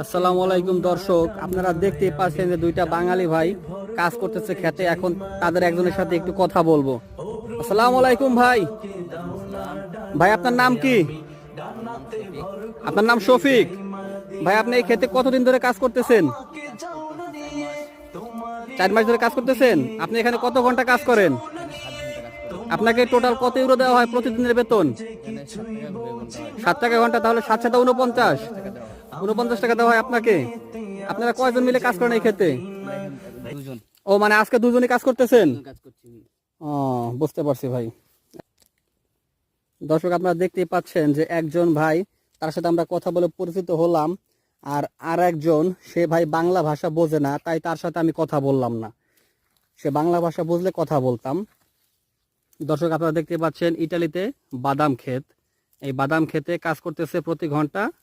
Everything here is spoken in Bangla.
আসসালামু আলাইকুম দর্শক, আপনারা দেখতেই পাচ্ছেন যে দুইটা বাঙালি ভাই কাজ করতেছে খেতে। এখন তাদের একজনের সাথে একটু কথা বলবো। আসসালামু আলাইকুম ভাই। ভাই আপনার নাম কি? আপনার নাম শফিক। ভাই আপনি এই খেতে কতদিন ধরে কাজ করতেছেন? 4 মাস ধরে কাজ করতেছেন। আপনি এখানে কত ঘন্টা কাজ করেন? আপনাকে টোটাল কত ইউরো দেওয়া হয় প্রতিদিনের বেতন? 7 টাকা ঘন্টা। তাহলে 7 7 49, 49 টাকা দেওয়া হয় আপনাকে। আপনারা কয়জন মিলে কাজ করেন এই ক্ষেত্রে? ও মানে আজকে দুজনই কাজ করতেছেন। ও বুঝতে পারছি ভাই। দর্শক আপনারা দেখতেই পাচ্ছেন যে একজন ভাই, তার সাথে আমরা কথা বলে পরিচিত হলাম। আর একজন, সে ভাই বাংলা ভাষা বোঝে না, তাই তার সাথে আমি কথা বললাম না। সে বাংলা ভাষা বুঝলে কথা বলতাম। দর্শক আপনারা দেখতে পাচ্ছেন ইটালিতে বাদাম ক্ষেত। এই বাদাম ক্ষেতে কাজ করতেছে প্রতি ঘন্টা